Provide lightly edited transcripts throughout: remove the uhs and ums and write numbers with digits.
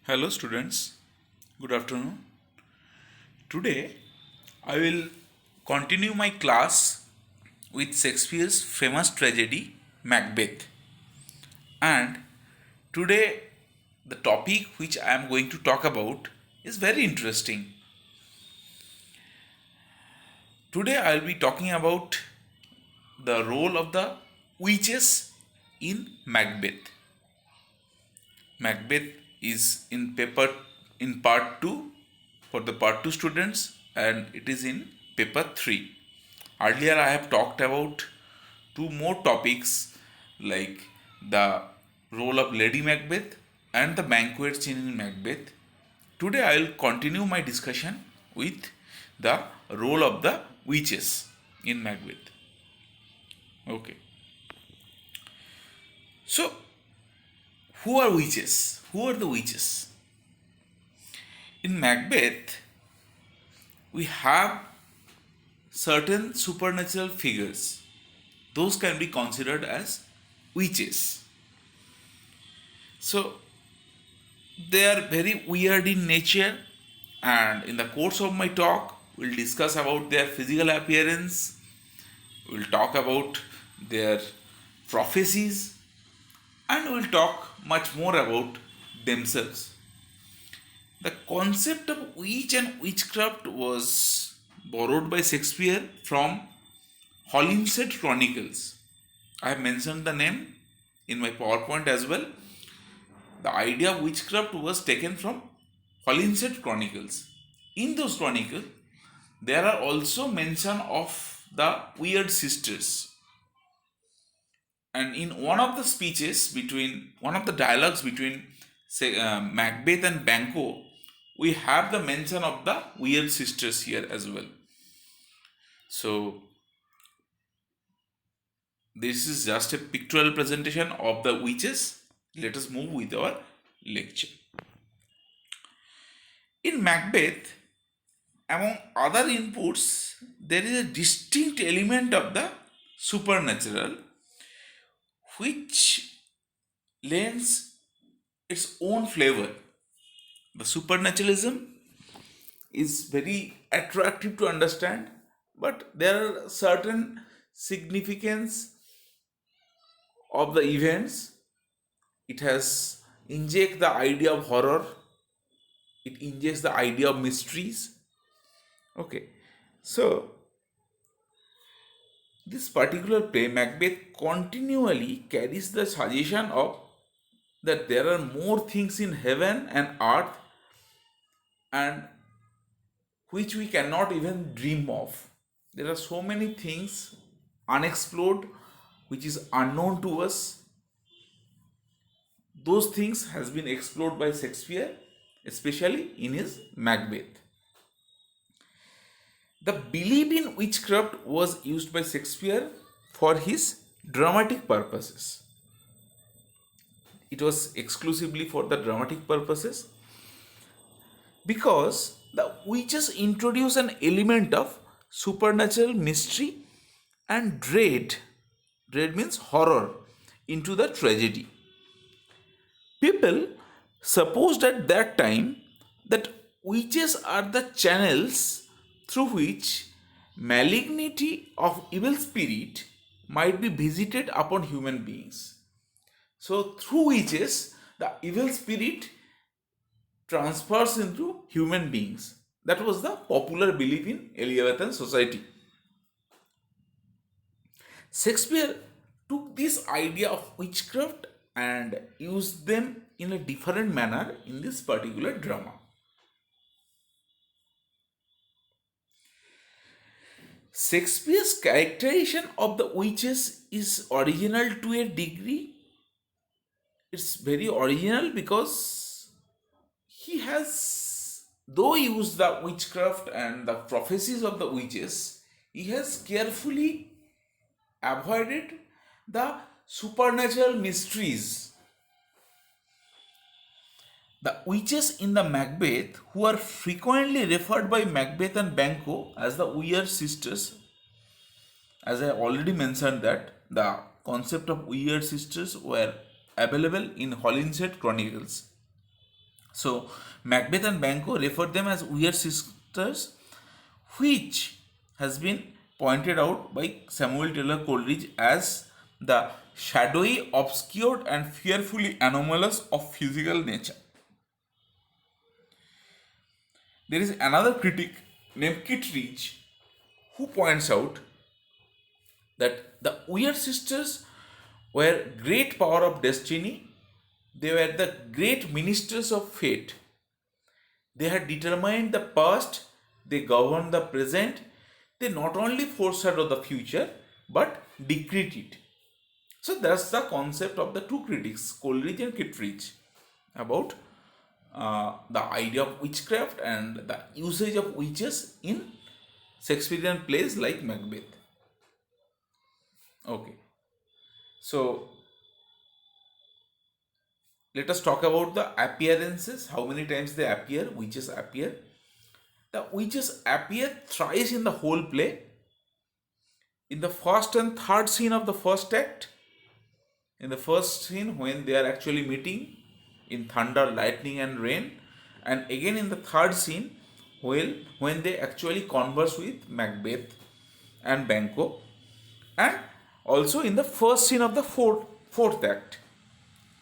Hello, students. Good afternoon. Today, I will continue my class with Shakespeare's famous tragedy Macbeth. And today, the topic which I am going to talk about is very interesting. Today, I will be talking about the role of the witches in Macbeth. Macbeth is in paper in part 2 for the part 2 students, and it is in paper 3. Earlier I have talked about two more topics like the role of Lady Macbeth and the banquet scene in Macbeth. Today I will continue my discussion with the role of the witches in Macbeth. Okay. So, who are witches? Who are the witches? In Macbeth, we have certain supernatural figures. Those can be considered as witches. So, they are very weird in nature, and in the course of my talk, we'll discuss about their physical appearance, we'll talk about their prophecies, and we'll talk much more about themselves. The concept of witch and witchcraft was borrowed by Shakespeare from Holinshed Chronicles. I have mentioned the name in my PowerPoint as well. The idea of witchcraft was taken from Holinshed Chronicles. In those chronicles, there are also mention of the weird sisters. And in one of the speeches between one of the dialogues between say, Macbeth and Banquo, we have the mention of the weird sisters here as well. So this is just a pictorial presentation of the witches. Let us move with our lecture. In Macbeth, among other inputs, there is a distinct element of the supernatural which lends its own flavor. The supernaturalism is very attractive to understand, but there are certain significance of the events. It has inject the idea of horror, it injects the idea of mysteries. Okay, so this particular play Macbeth continually carries the suggestion of that there are more things in heaven and earth and which we cannot even dream of. There are so many things unexplored which is unknown to us. Those things has been explored by Shakespeare, especially in his Macbeth. The belief in witchcraft was used by Shakespeare for his dramatic purposes. It was exclusively for the dramatic purposes because the witches introduce an element of supernatural mystery and dread. Dread means horror into the tragedy. People supposed at that time that witches are the channels through which malignity of evil spirit might be visited upon human beings. So through witches, the evil spirit transfers into human beings. That was the popular belief in Elizabethan society. Shakespeare took this idea of witchcraft and used them in a different manner in this particular drama. Shakespeare's characterization of the witches is original to a degree. It's very original because he has, though used the witchcraft and the prophecies of the witches, he has carefully avoided the supernatural mysteries. The witches in the Macbeth, who are frequently referred by Macbeth and Banquo as the weird sisters, as I already mentioned that the concept of weird sisters were available in Holinshed Chronicles. So Macbeth and Banquo refer them as weird sisters, which has been pointed out by Samuel Taylor Coleridge as the shadowy, obscured, and fearfully anomalous of physical nature. There is another critic named Kittredge who points out that the weird sisters were great power of destiny. They were the great ministers of fate. They had determined the past, they governed the present, they not only foreshadow the future but decreed it. So that's the concept of the two critics, Coleridge and Kittredge, about the idea of witchcraft and the usage of witches in Shakespearean plays like Macbeth. Okay, so let us talk about the appearances, how many times they appear, witches appear. The witches appear thrice in the whole play. In the first and third scene of the first act, in the first scene when they are actually meeting in thunder, lightning, and rain, and again in the third scene when they actually converse with Macbeth and Banquo, and also in the first scene of the fourth act.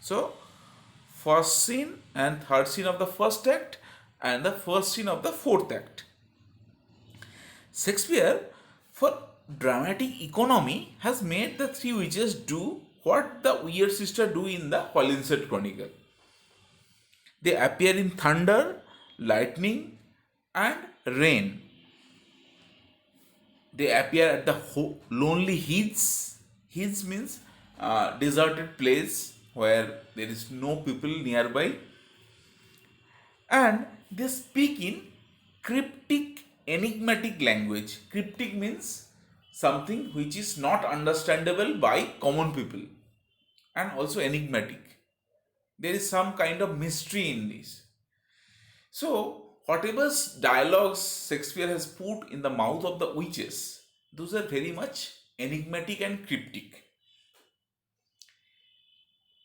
So, first scene and third scene of the first act, and the first scene of the fourth act. Shakespeare, for dramatic economy, has made the three witches do what the weird sister do in the Holinshed Chronicle. They appear in thunder, lightning, and rain. They appear at the lonely heaths. Heaths means deserted place where there is no people nearby, and they speak in cryptic, enigmatic language. Cryptic means something which is not understandable by common people, and also enigmatic. There is some kind of mystery in this. So, whatever dialogues Shakespeare has put in the mouth of the witches, those are very much enigmatic and cryptic.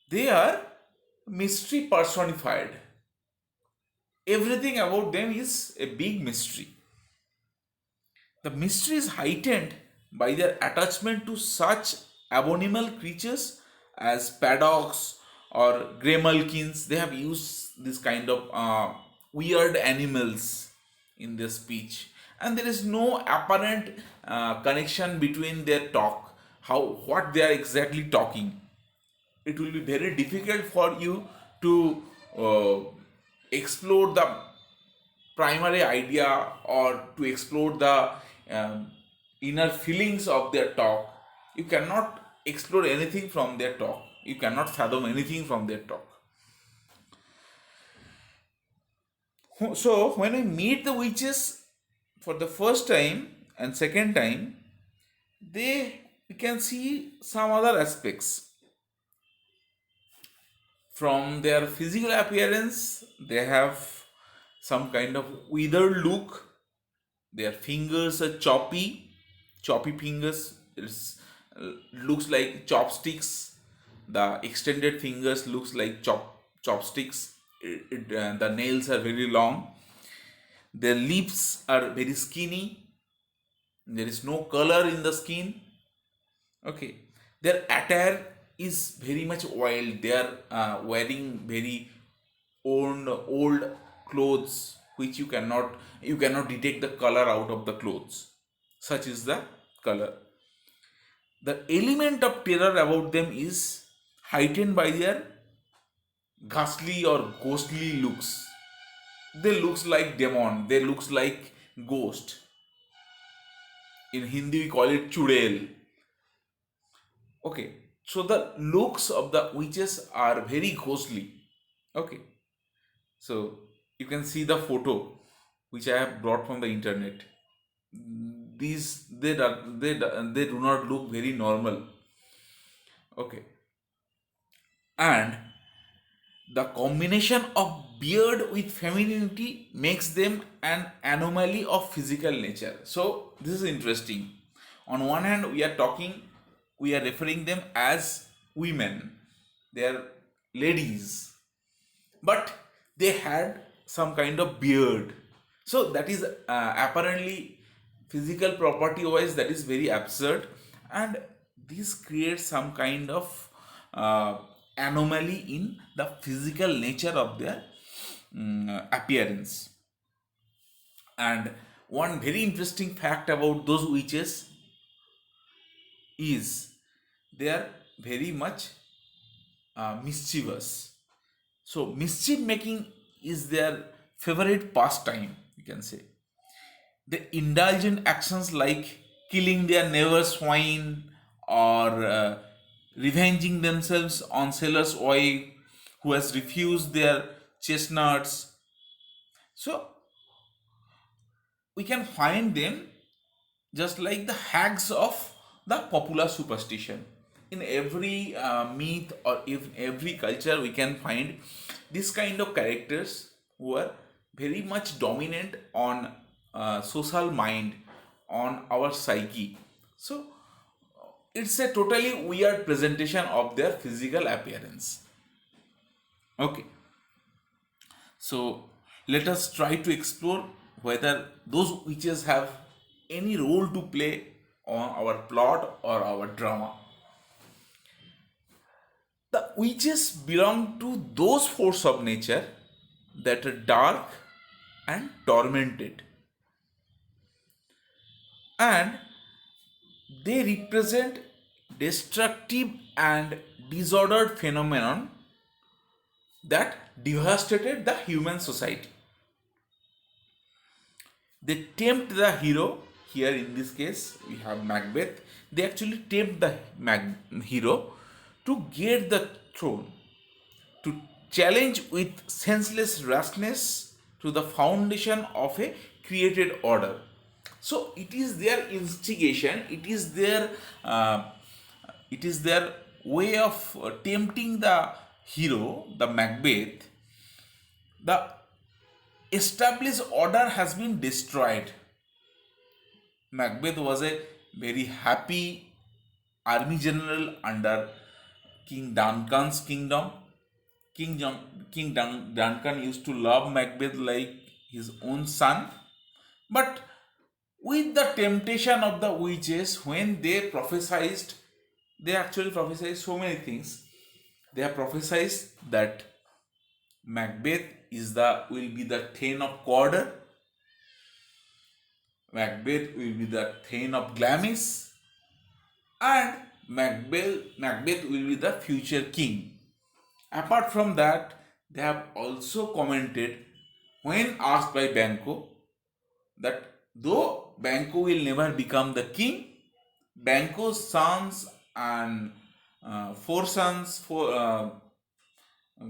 They are mystery personified. Everything about them is a big mystery. The mystery is heightened by their attachment to such abominable creatures as paddocks or greymalkins. They have used this kind of weird animals in their speech, and there is no apparent connection between their talk, how what they are exactly talking. It will be very difficult for you to explore the primary idea or to explore the inner feelings of their talk. You cannot explore anything from their talk. You cannot fathom anything from their talk. So, when we meet the witches for the first time and second time, we can see some other aspects. From their physical appearance, they have some kind of withered look. Their fingers are choppy fingers. It looks like chopsticks. The extended fingers looks like chopsticks. The nails are very long. Their lips are very skinny. There is no color in the skin. Okay, their attire is very much wild. They are wearing very old clothes, which you cannot detect the color out of the clothes. Such is the color. The element of terror about them is heightened by their ghastly or ghostly looks. They looks like demon. They looks like ghost. In Hindi we call it chudel. Okay, so the looks of the witches are very ghostly. Okay, so you can see the photo which I have brought from the internet. These they do not look very normal. Okay, and the combination of beard with femininity makes them an anomaly of physical nature. So this is interesting. On one hand, we are referring them as women. They are ladies, but they had some kind of beard. So that is apparently physical property wise that is very absurd, and this creates some kind of uh, anomaly in the physical nature of their appearance. And one very interesting fact about those witches is they are very much mischievous. So mischief making is their favorite pastime, you can say. They indulge in actions like killing their neighbor's swine, or revenging themselves on seller's wife who has refused their chestnuts. So we can find them just like the hags of the popular superstition. In every myth or in every culture, we can find this kind of characters who are very much dominant on social mind, on our psyche. So it's a totally weird presentation of their physical appearance. Okay, so let us try to explore whether those witches have any role to play on our plot or our drama. The witches belong to those forces of nature that are dark and tormented, and they represent destructive and disordered phenomenon that devastated the human society. They tempt the hero. Here in this case we have Macbeth. They actually tempt the hero to get the throne, to challenge with senseless rashness to the foundation of a created order. So it is their instigation, uh, it is their way of tempting the hero, the Macbeth. The established order has been destroyed. Macbeth was a very happy army general under King Duncan's kingdom. Duncan used to love Macbeth like his own son. But with the temptation of the witches, when they prophesied, they actually prophesied so many things. They have prophesied that Macbeth will be the Thane of Cawdor. Macbeth will be the Thane of Glamis, and Macbeth will be the future king. Apart from that, they have also commented when asked by Banquo that though Banquo will never become the king, Banquo's sons and four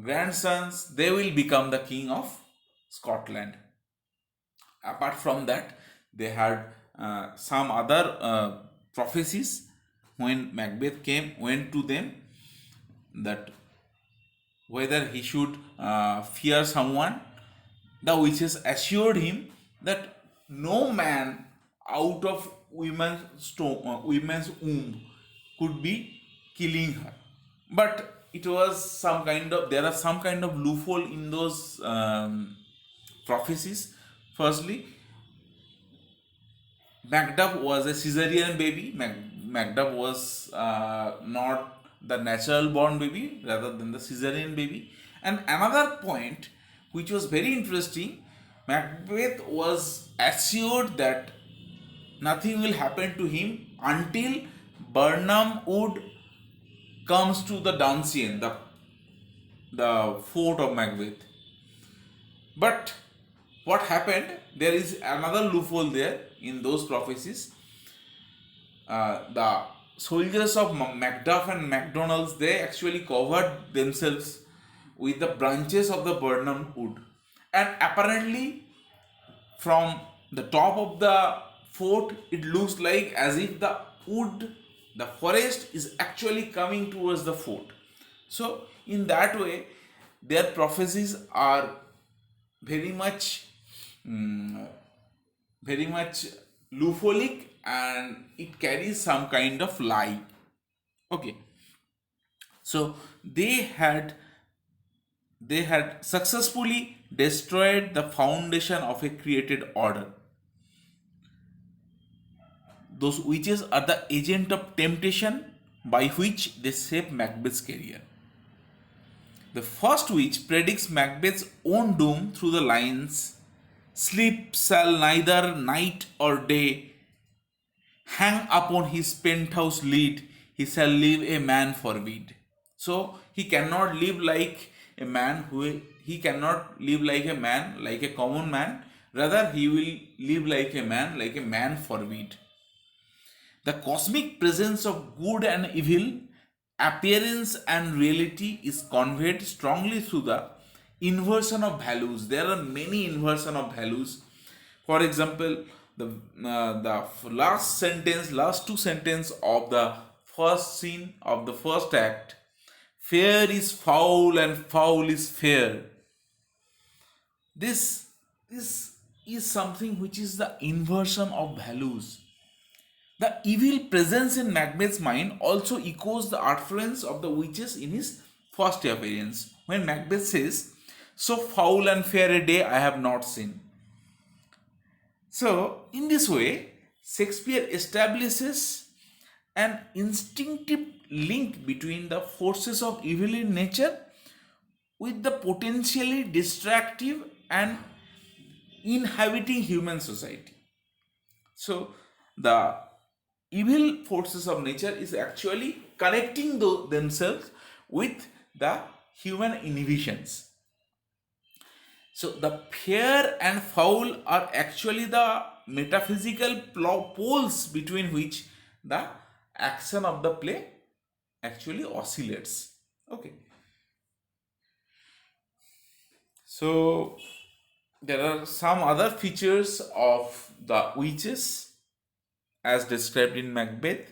grandsons, they will become the king of Scotland. Apart from that, they had some other prophecies when Macbeth went to them that whether he should fear someone. The witches assured him that no man out of women's womb could be killing her. But it was there are some kind of loophole in those prophecies. Firstly, Macduff was a Caesarean baby. Macduff was not the natural born baby, rather than the Caesarean baby. And another point, which was very interesting, Macbeth was assured that nothing will happen to him until Burnham Wood comes to the Dungeon, the fort of Macbeth. But what happened? There is another loophole there in those prophecies. The soldiers of Macduff and MacDonald's, they actually covered themselves with the branches of the Burnham Wood, and apparently from the top of the fort it looks like as if the forest is actually coming towards the fort. So in that way, their prophecies are very much very much leupholic, and it carries some kind of lie. Okay, so they had successfully destroyed the foundation of a created order. Those witches are the agent of temptation by which they shape Macbeth's career. The first witch predicts Macbeth's own doom through the lines, "Sleep shall neither night or day hang upon his penthouse lid, he shall live a man for weed." So he cannot live like a man he cannot live like a man, like a common man. Rather, he will live like a man for weed. The cosmic presence of good and evil, appearance and reality is conveyed strongly through the inversion of values. There are many inversion of values. For example, the last two sentence of the first scene of the first act: "Fair is foul and foul is fair." This is something which is the inversion of values. The evil presence in Macbeth's mind also echoes the utterance of the witches in his first appearance, when Macbeth says, "So foul and fair a day I have not seen." So, in this way, Shakespeare establishes an instinctive link between the forces of evil in nature with the potentially destructive and inhabiting human society. So, the evil forces of nature is actually connecting themselves with the human inhibitions. So the fair and foul are actually the metaphysical poles between which the action of the play actually oscillates. Okay. So there are some other features of the witches as described in Macbeth.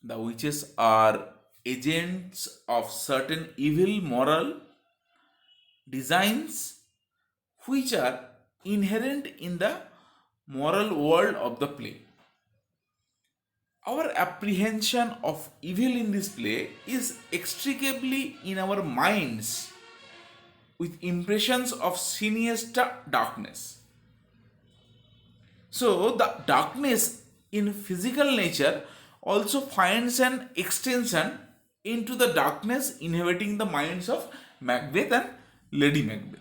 The witches are agents of certain evil moral designs which are inherent in the moral world of the play. Our apprehension of evil in this play is inextricably in our minds with impressions of sinister darkness. So, the darkness in physical nature also finds an extension into the darkness inhabiting the minds of Macbeth and Lady Macbeth.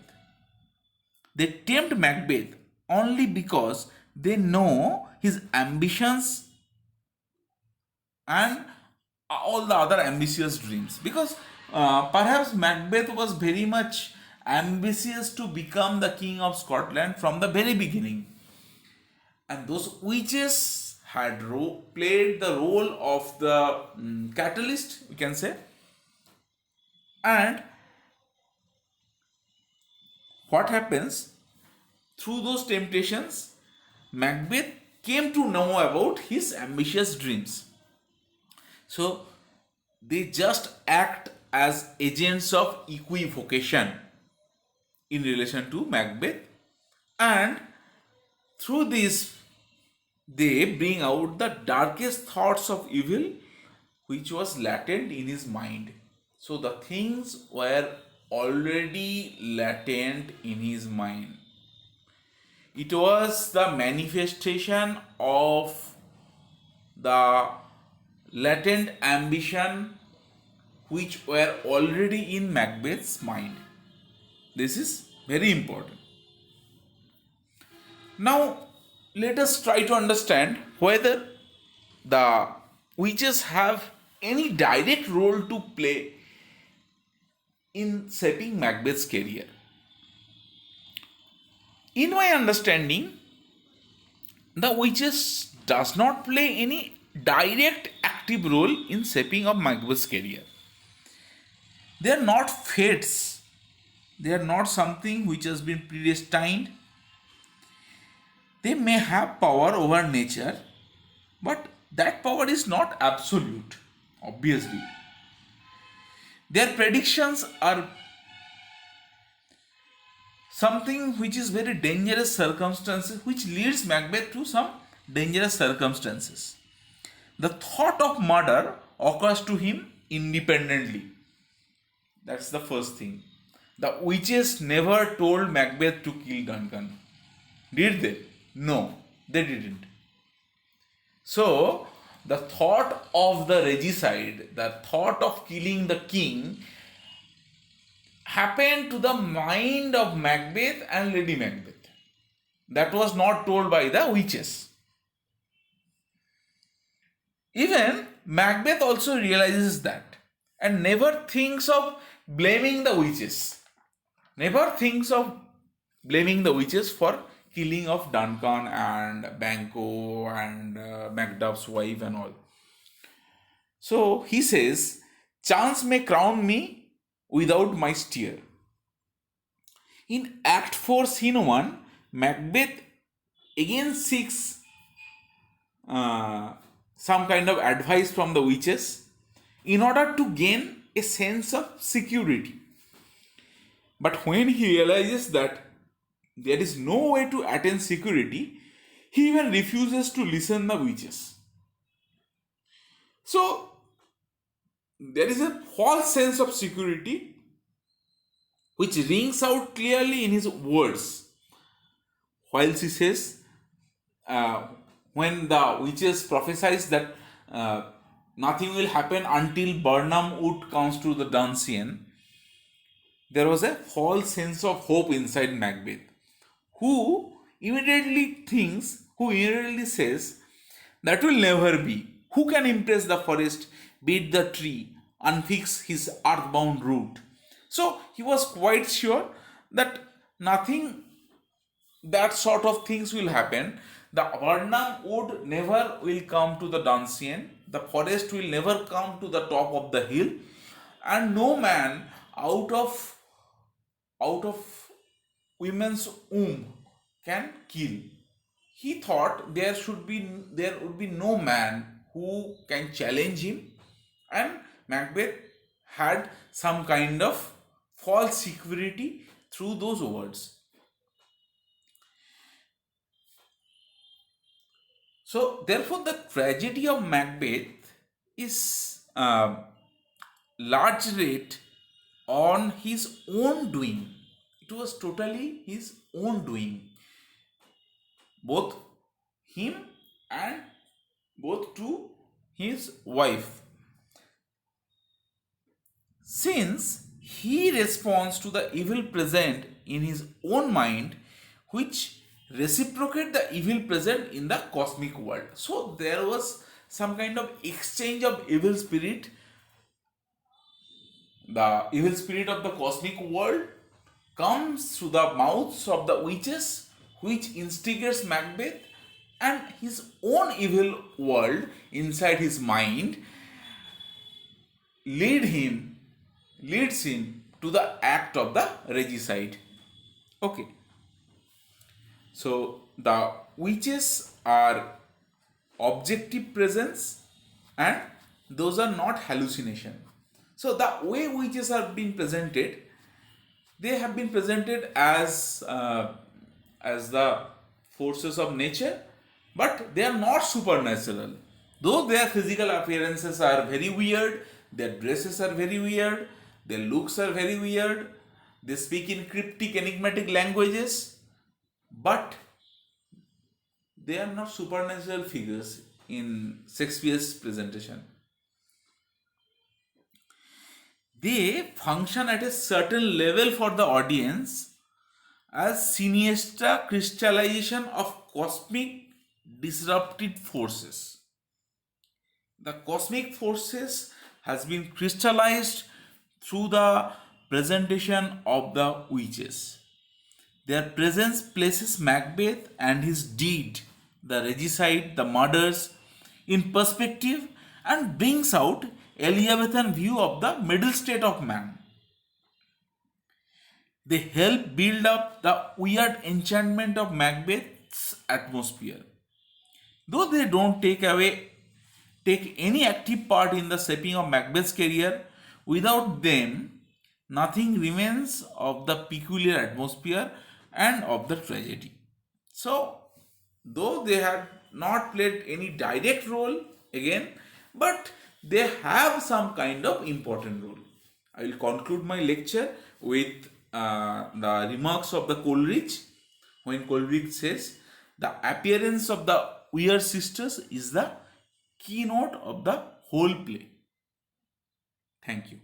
They tempt Macbeth only because they know his ambitions and all the other ambitious dreams. Because perhaps Macbeth was very much ambitious to become the king of Scotland from the very beginning. And those witches had played the role of the catalyst, we can say. And what happens? Through those temptations, Macbeth came to know about his ambitious dreams. So they just act as agents of equivocation in relation to Macbeth, and through this they bring out the darkest thoughts of evil which was latent in his mind. So the things were already latent in his mind. It was the manifestation of the latent ambition which were already in Macbeth's mind. This is very important. Now, let us try to understand whether the witches have any direct role to play in shaping Macbeth's career. In my understanding, the witches does not play any direct active role in shaping of Macbeth's career. They are not fates. They are not something which has been predestined. They may have power over nature, but that power is not absolute, obviously. Their predictions are something which is very dangerous circumstances, which leads Macbeth to some dangerous circumstances. The thought of murder occurs to him independently. That's the first thing. The witches never told Macbeth to kill Duncan. Did they? No, they didn't. So, the thought of the regicide, the thought of killing the king, happened to the mind of Macbeth and Lady Macbeth. That was not told by the witches. Even Macbeth also realizes that and never thinks of blaming the witches. Never thinks of blaming the witches for killing of Duncan and Banquo and Macduff's wife and all. So he says, chance may crown me without my steer. In Act 4, Scene 1, Macbeth again seeks some kind of advice from the witches in order to gain a sense of security. But when he realizes that there is no way to attain security, he even refuses to listen to the witches. So, there is a false sense of security which rings out clearly in his words. Whilst he says, when the witches prophesies that nothing will happen until Birnam Wood comes to the Duncian, there was a false sense of hope inside Macbeth, who immediately says, that will never be. Who can impress the forest, beat the tree, unfix his earthbound root? So he was quite sure that nothing, that sort of things will happen. The Birnam Wood never will come to the Duncian, the forest will never come to the top of the hill, and no man out of women's womb can kill. He thought there would be no man who can challenge him, and Macbeth had some kind of false security through those words. So, therefore, the tragedy of Macbeth is large rate on his own doing. It was totally his own doing. Both him and both to his wife. Since he responds to the evil present in his own mind, which reciprocate the evil present in the cosmic world. So there was some kind of exchange of evil spirit. The evil spirit of the cosmic world comes through the mouths of the witches, which instigates Macbeth, and his own evil world inside his mind leads him to the act of the regicide. Okay. So the witches are objective presence and those are not hallucination. So the way witches are being presented, they have been presented as the forces of nature, but they are not supernatural. Though their physical appearances are very weird, their dresses are very weird, their looks are very weird, they speak in cryptic, enigmatic languages, but they are not supernatural figures in Shakespeare's presentation. They function at a certain level for the audience as sinister crystallization of cosmic disrupted forces. The cosmic forces has been crystallized through the presentation of the witches. Their presence places Macbeth and his deed, the regicide, the murders, in perspective and brings out Elizabethan view of the middle state of man. They help build up the weird enchantment of Macbeth's atmosphere. Though they don't take any active part in the shaping of Macbeth's career, without them, nothing remains of the peculiar atmosphere and of the tragedy. So, though they have not played any direct role again, but they have some kind of important role. I will conclude my lecture with the remarks of the Coleridge, when Coleridge says the appearance of the weird sisters is the keynote of the whole play. Thank you.